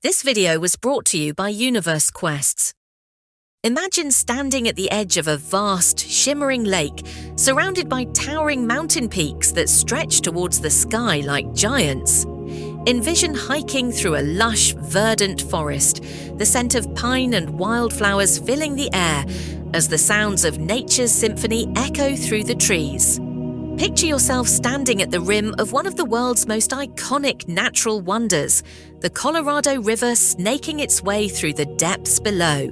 This video was brought to you by UniverseQuests. Imagine standing at the edge of a vast, shimmering lake, surrounded by towering mountain peaks that stretch towards the sky like giants. Envision hiking through a lush, verdant forest, the scent of pine and wildflowers filling the air as the sounds of nature's symphony echo through the trees. Picture yourself standing at the rim of one of the world's most iconic natural wonders, the Colorado River snaking its way through the depths below.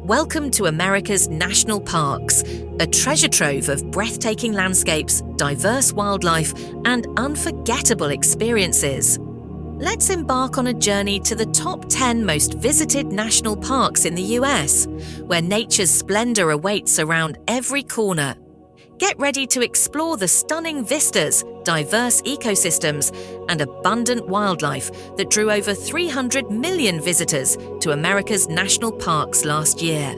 Welcome to America's national parks, a treasure trove of breathtaking landscapes, diverse wildlife, and unforgettable experiences. Let's embark on a journey to the top 10 most visited national parks in the US, where nature's splendor awaits around every corner. Get ready to explore the stunning vistas, diverse ecosystems, and abundant wildlife that drew over 300 million visitors to America's national parks last year.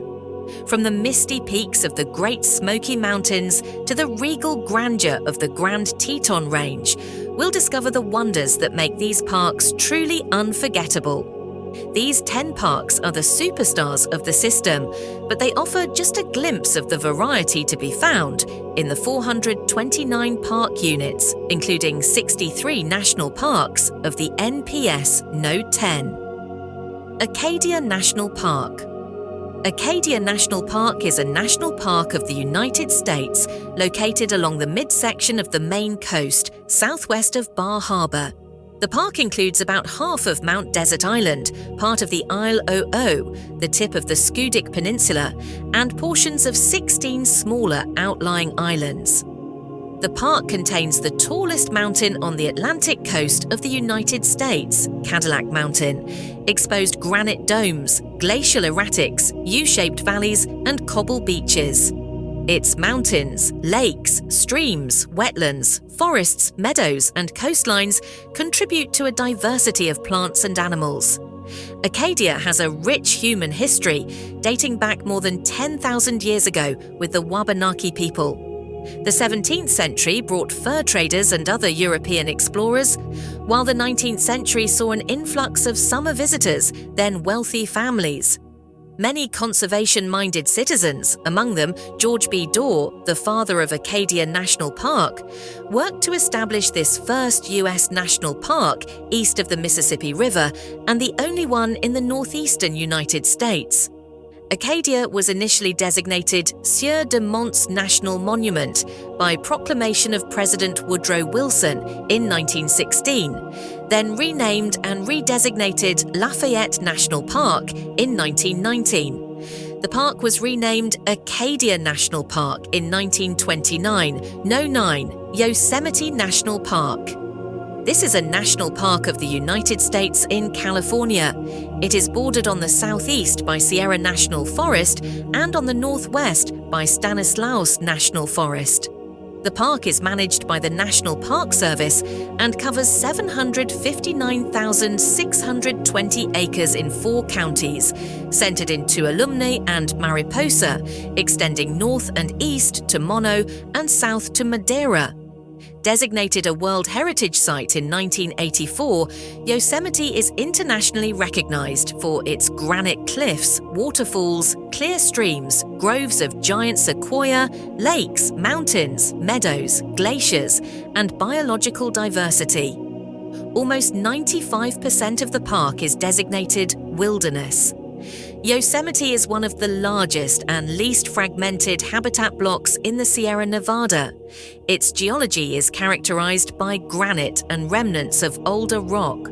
From the misty peaks of the Great Smoky Mountains to the regal grandeur of the Grand Teton Range, we'll discover the wonders that make these parks truly unforgettable. These 10 parks are the superstars of the system, but they offer just a glimpse of the variety to be found in the 429 park units, including 63 national parks of the NPS Node 10. Acadia National Park. Acadia National Park is a national park of the United States located along the midsection of the Maine coast, southwest of Bar Harbor. The park includes about half of Mount Desert Island, part of the Isle Oo, the tip of the Schoodic Peninsula, and portions of 16 smaller outlying islands. The park contains the tallest mountain on the Atlantic coast of the United States, Cadillac Mountain, exposed granite domes, glacial erratics, U-shaped valleys, and cobble beaches. Its mountains, lakes, streams, wetlands, forests, meadows, and coastlines contribute to a diversity of plants and animals. Acadia has a rich human history, dating back more than 10,000 years ago with the Wabanaki people. The 17th century brought fur traders and other European explorers, while the 19th century saw an influx of summer visitors, then wealthy families. Many conservation-minded citizens, among them George B. Dorr, the father of Acadia National Park, worked to establish this first U.S. national park east of the Mississippi River and the only one in the northeastern United States. Acadia was initially designated Sieur de Monts National Monument by proclamation of President Woodrow Wilson in 1916, then renamed and redesignated Lafayette National Park in 1919. The park was renamed Acadia National Park in 1929, No. 9, Yosemite National Park. This is a national park of the United States in California. It is bordered on the southeast by Sierra National Forest and on the northwest by Stanislaus National Forest. The park is managed by the National Park Service and covers 759,620 acres in 4 counties, centered in Tuolumne and Mariposa, extending north and east to Mono and south to Madera. Designated a World Heritage Site in 1984, Yosemite is internationally recognized for its granite cliffs, waterfalls, clear streams, groves of giant sequoia, lakes, mountains, meadows, glaciers, and biological diversity. Almost 95% of the park is designated wilderness. Yosemite is one of the largest and least fragmented habitat blocks in the Sierra Nevada. Its geology is characterized by granite and remnants of older rock.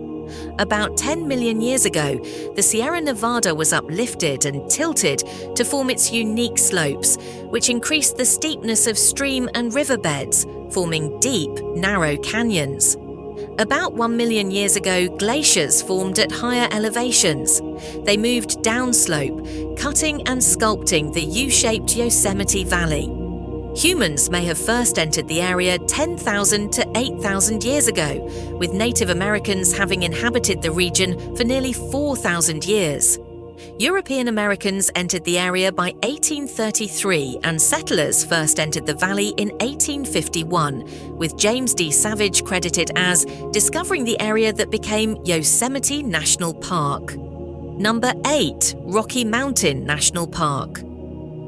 About 10 million years ago, the Sierra Nevada was uplifted and tilted to form its unique slopes, which increased the steepness of stream and riverbeds, forming deep, narrow canyons. About 1 million years ago, glaciers formed at higher elevations. They moved downslope, cutting and sculpting the U-shaped Yosemite Valley. Humans may have first entered the area 10,000 to 8,000 years ago, with Native Americans having inhabited the region for nearly 4,000 years. European Americans entered the area by 1833 and settlers first entered the valley in 1851, with James D. Savage credited as discovering the area that became Yosemite National Park. Number 8. Rocky Mountain National Park.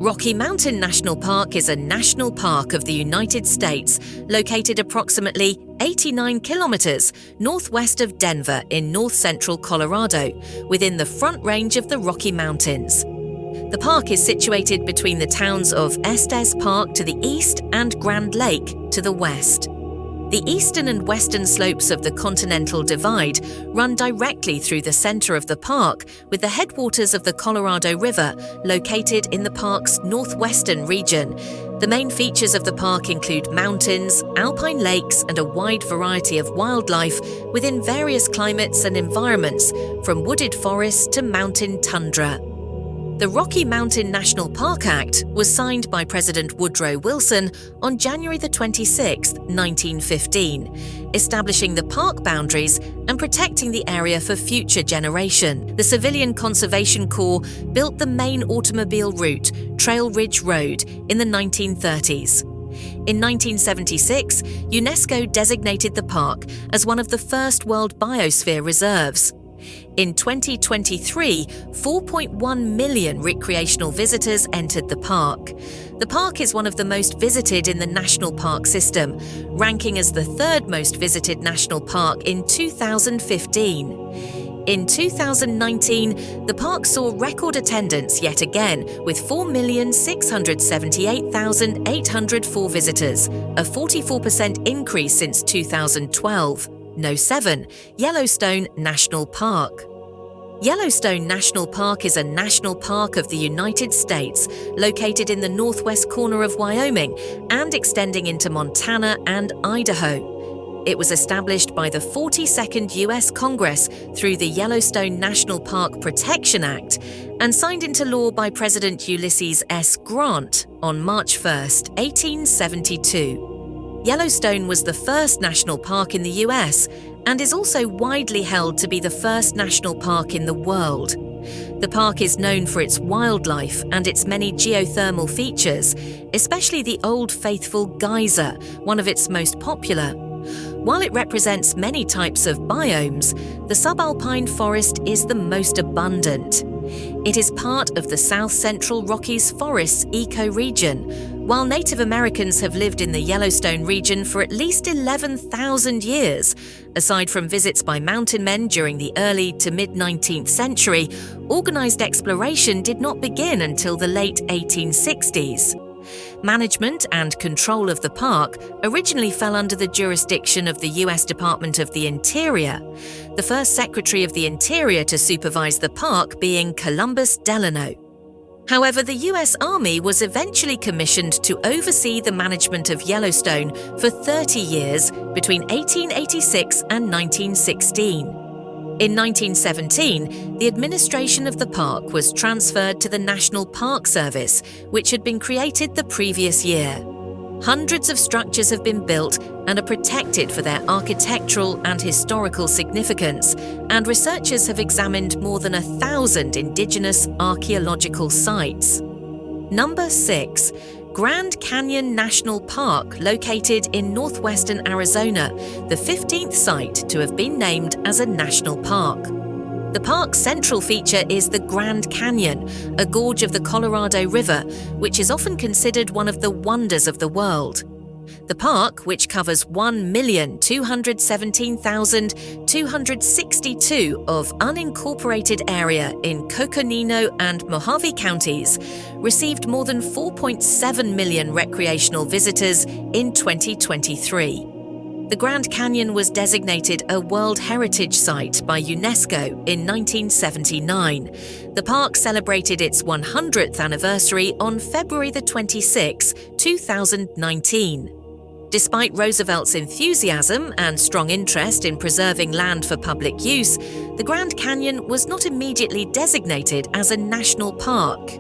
Rocky Mountain National Park is a national park of the United States located approximately 89 kilometers northwest of Denver in north-central Colorado, within the Front Range of the Rocky Mountains. The park is situated between the towns of Estes Park to the east and Grand Lake to the west. The eastern and western slopes of the Continental Divide run directly through the center of the park, with the headwaters of the Colorado River located in the park's northwestern region. The main features of the park include mountains, alpine lakes, and a wide variety of wildlife within various climates and environments, from wooded forests to mountain tundra. The Rocky Mountain National Park Act was signed by President Woodrow Wilson on January 26, 1915, establishing the park boundaries and protecting the area for future generation. The Civilian Conservation Corps built the main automobile route, Trail Ridge Road, in the 1930s. In 1976, UNESCO designated the park as one of the first World Biosphere Reserves. In 2023, 4.1 million recreational visitors entered the park. The park is one of the most visited in the national park system, ranking as the third most visited national park in 2015. In 2019, the park saw record attendance yet again, with 4,678,804 visitors, a 44% increase since 2012. No. 7. Yellowstone National Park. Yellowstone National Park is a national park of the United States, located in the northwest corner of Wyoming and extending into Montana and Idaho. It was established by the 42nd U.S. Congress through the Yellowstone National Park Protection Act and signed into law by President Ulysses S. Grant on March 1, 1872. Yellowstone was the first national park in the US and is also widely held to be the first national park in the world. The park is known for its wildlife and its many geothermal features, especially the Old Faithful Geyser, one of its most popular. While it represents many types of biomes, the subalpine forest is the most abundant. It is part of the South Central Rockies Forests ecoregion, while Native Americans have lived in the Yellowstone region for at least 11,000 years. Aside from visits by mountain men during the early to mid-19th century, organized exploration did not begin until the late 1860s. Management and control of the park originally fell under the jurisdiction of the U.S. Department of the Interior, the first Secretary of the Interior to supervise the park being Columbus Delano. However, the U.S. Army was eventually commissioned to oversee the management of Yellowstone for 30 years between 1886 and 1916. In 1917, the administration of the park was transferred to the National Park Service, which had been created the previous year. Hundreds of structures have been built and are protected for their architectural and historical significance, and researchers have examined more than 1,000 indigenous archaeological sites. Number 6. Grand Canyon National Park, located in northwestern Arizona, the 15th site to have been named as a national park. The park's central feature is the Grand Canyon, a gorge of the Colorado River, which is often considered one of the wonders of the world. The park, which covers 1,217,262 of unincorporated area in Coconino and Mojave counties, received more than 4.7 million recreational visitors in 2023. The Grand Canyon was designated a World Heritage Site by UNESCO in 1979. The park celebrated its 100th anniversary on February 26, 2019. Despite Roosevelt's enthusiasm and strong interest in preserving land for public use, the Grand Canyon was not immediately designated as a national park.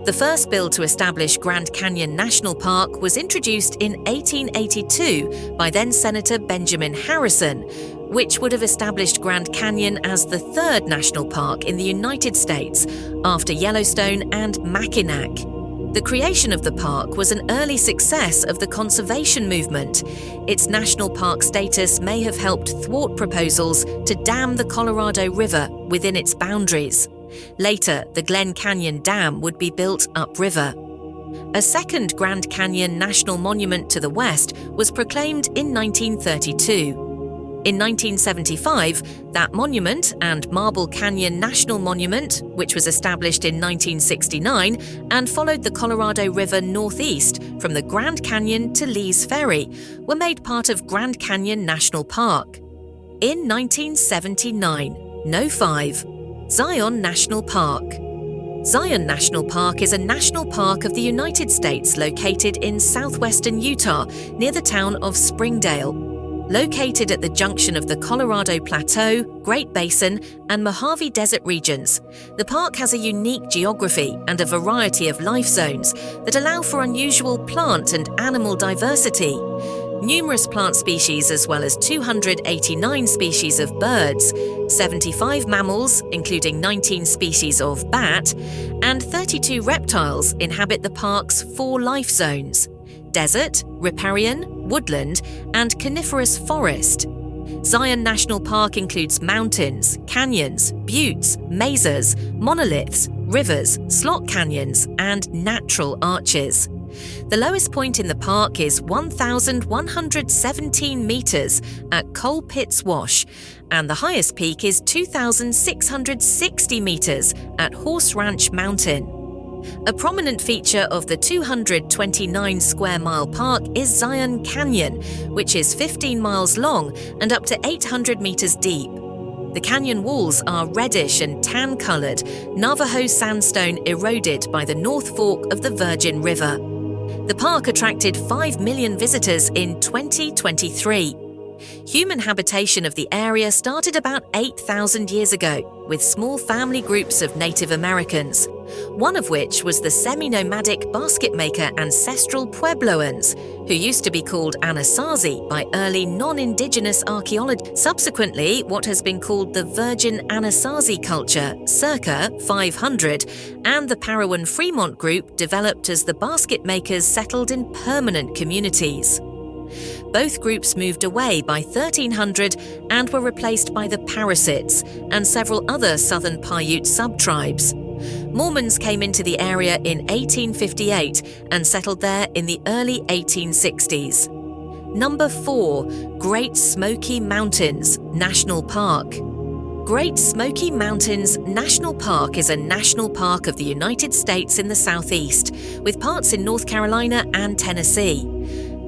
The first bill to establish Grand Canyon National Park was introduced in 1882 by then-Senator Benjamin Harrison, which would have established Grand Canyon as the third national park in the United States after Yellowstone and Mackinac. The creation of the park was an early success of the conservation movement. Its national park status may have helped thwart proposals to dam the Colorado River within its boundaries. Later, the Glen Canyon Dam would be built upriver. A second Grand Canyon National Monument to the west was proclaimed in 1932. In 1975, that monument and Marble Canyon National Monument, which was established in 1969 and followed the Colorado River northeast from the Grand Canyon to Lee's Ferry, were made part of Grand Canyon National Park. In 1979, No. 5, Zion National Park. Zion National Park is a national park of the United States located in southwestern Utah near the town of Springdale. Located at the junction of the Colorado Plateau, Great Basin, and Mojave Desert regions, the park has a unique geography and a variety of life zones that allow for unusual plant and animal diversity. Numerous plant species as well as 289 species of birds, 75 mammals, including 19 species of bat, and 32 reptiles inhabit the park's 4 life zones: desert, riparian, woodland, and coniferous forest. Zion National Park includes mountains, canyons, buttes, mesas, monoliths, rivers, slot canyons, and natural arches. The lowest point in the park is 1,117 meters at Coal Pits Wash, and the highest peak is 2,660 meters at Horse Ranch Mountain. A prominent feature of the 229 square mile park is Zion Canyon, which is 15 miles long and up to 800 meters deep. The canyon walls are reddish and tan-colored, Navajo sandstone eroded by the North Fork of the Virgin River. The park attracted 5 million visitors in 2023. Human habitation of the area started about 8,000 years ago, with small family groups of Native Americans, one of which was the semi-nomadic basket-maker ancestral Puebloans, who used to be called Anasazi by early non-indigenous archaeologists. Subsequently, what has been called the Virgin Anasazi culture, circa 500, and the Parowan-Fremont group developed as the basket makers settled in permanent communities. Both groups moved away by 1300 and were replaced by the Parasites and several other southern Paiute sub-tribes. Mormons came into the area in 1858 and settled there in the early 1860s. Number 4. Great Smoky Mountains National Park. Great Smoky Mountains National Park is a national park of the United States in the southeast, with parts in North Carolina and Tennessee.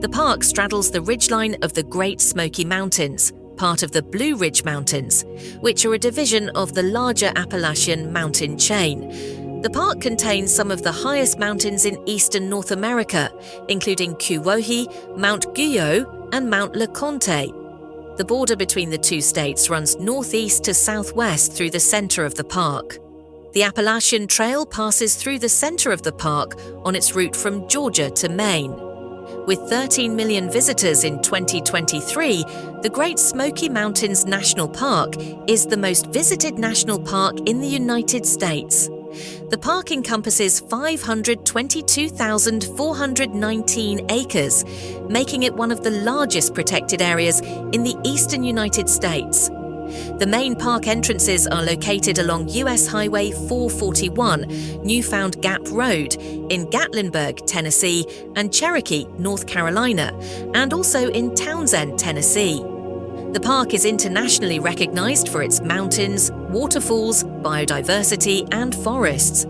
The park straddles the ridgeline of the Great Smoky Mountains, part of the Blue Ridge Mountains, which are a division of the larger Appalachian mountain chain. The park contains some of the highest mountains in eastern North America, including Kuwohi, Mount Guyot, and Mount LeConte. The border between the two states runs northeast to southwest through the center of the park. The Appalachian Trail passes through the center of the park on its route from Georgia to Maine. With 13 million visitors in 2023, the Great Smoky Mountains National Park is the most visited national park in the United States. The park encompasses 522,419 acres, making it one of the largest protected areas in the eastern United States. The main park entrances are located along US Highway 441, Newfound Gap Road, in Gatlinburg, Tennessee, and Cherokee, North Carolina, and also in Townsend, Tennessee. The park is internationally recognized for its mountains, waterfalls, biodiversity, and forests.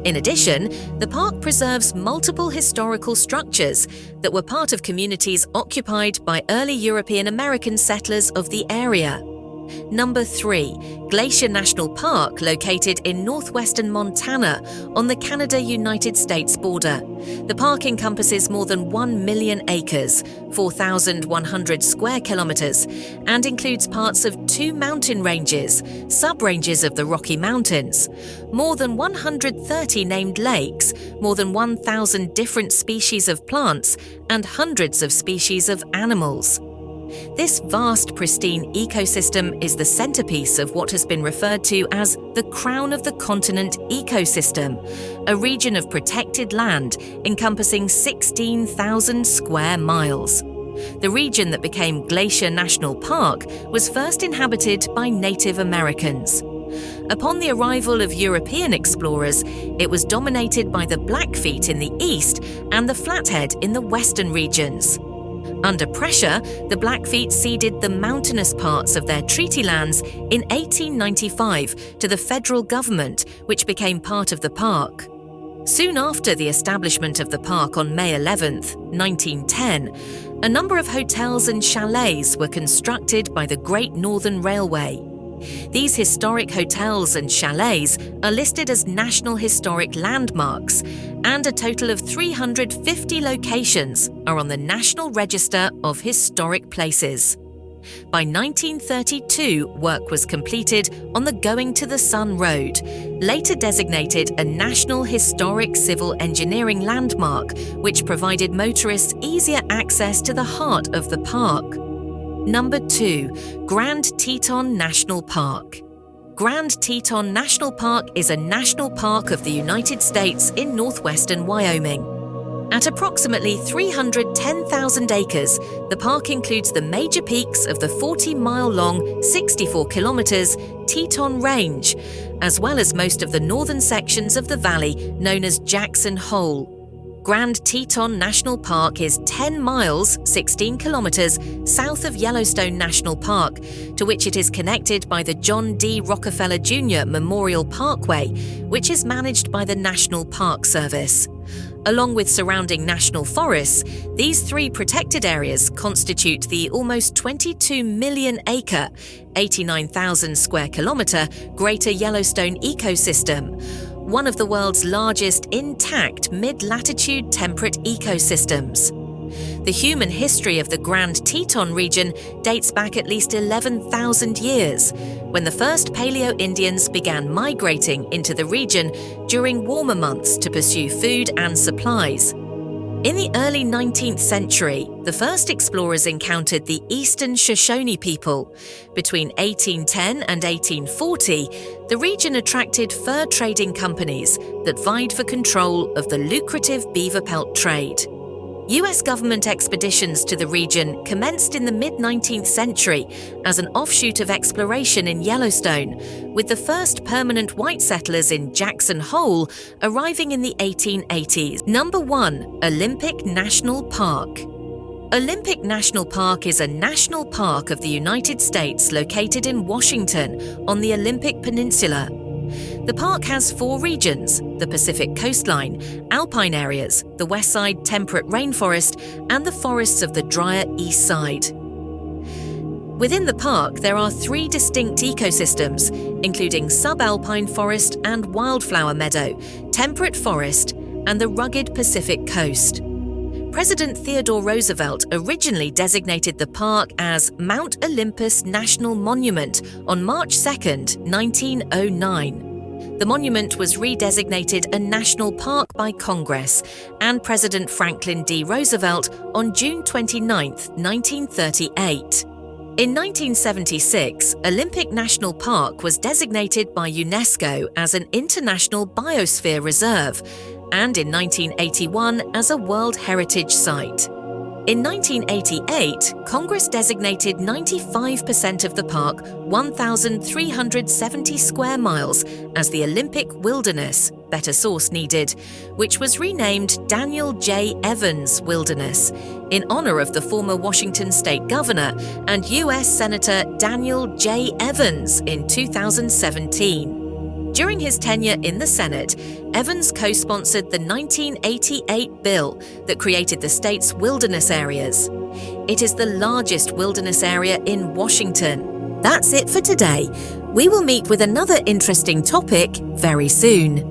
In addition, the park preserves multiple historical structures that were part of communities occupied by early European American settlers of the area. Number 3. Glacier National Park, located in northwestern Montana on the Canada-United States border. The park encompasses more than 1 million acres, 4,100 square kilometers, and includes parts of 2 mountain ranges, sub-ranges of the Rocky Mountains, more than 130 named lakes, more than 1,000 different species of plants, and hundreds of species of animals. This vast, pristine ecosystem is the centerpiece of what has been referred to as the Crown of the Continent ecosystem, a region of protected land encompassing 16,000 square miles. The region that became Glacier National Park was first inhabited by Native Americans. Upon the arrival of European explorers, it was dominated by the Blackfeet in the east and the Flathead in the western regions. Under pressure, the Blackfeet ceded the mountainous parts of their treaty lands in 1895 to the federal government, which became part of the park. Soon after the establishment of the park on May 11, 1910, a number of hotels and chalets were constructed by the Great Northern Railway. These historic hotels and chalets are listed as National Historic Landmarks, and a total of 350 locations are on the National Register of Historic Places. By 1932, work was completed on the Going to the Sun Road, later designated a National Historic Civil Engineering Landmark, which provided motorists easier access to the heart of the park. Number 2. Grand Teton National Park. Grand Teton National Park is a national park of the United States in northwestern Wyoming. At approximately 310,000 acres, the park includes the major peaks of the 40-mile-long, 64 kilometers Teton Range, as well as most of the northern sections of the valley known as Jackson Hole. Grand Teton National Park is 10 miles, 16 kilometers, south of Yellowstone National Park, to which it is connected by the John D. Rockefeller Jr. Memorial Parkway, which is managed by the National Park Service. Along with surrounding national forests, these three protected areas constitute the almost 22 million acre, 89,000 square kilometer Greater Yellowstone ecosystem, one of the world's largest intact mid-latitude temperate ecosystems. The human history of the Grand Teton region dates back at least 11,000 years, when the first Paleo-Indians began migrating into the region during warmer months to pursue food and supplies. In the early 19th century, the first explorers encountered the Eastern Shoshone people. Between 1810 and 1840, the region attracted fur trading companies that vied for control of the lucrative beaver pelt trade. US government expeditions to the region commenced in the mid-19th century as an offshoot of exploration in Yellowstone, with the first permanent white settlers in Jackson Hole arriving in the 1880s. Number 1. Olympic National Park. Olympic National Park is a national park of the United States located in Washington on the Olympic Peninsula. The park has 4 regions: the Pacific coastline, alpine areas, the west side temperate rainforest, and the forests of the drier east side. Within the park, there are 3 distinct ecosystems, including subalpine forest and wildflower meadow, temperate forest, and the rugged Pacific coast. President Theodore Roosevelt originally designated the park as Mount Olympus National Monument on March 2, 1909. The monument was redesignated a national park by Congress and President Franklin D. Roosevelt on June 29, 1938. In 1976, Olympic National Park was designated by UNESCO as an International Biosphere Reserve, and in 1981 as a World Heritage Site. In 1988, Congress designated 95% of the park, 1,370 square miles, as the Olympic Wilderness, better source needed, which was renamed Daniel J. Evans Wilderness, in honor of the former Washington State Governor and U.S. Senator Daniel J. Evans in 2017. During his tenure in the Senate, Evans co-sponsored the 1988 bill that created the state's wilderness areas. It is the largest wilderness area in Washington. That's it for today. We will meet with another interesting topic very soon.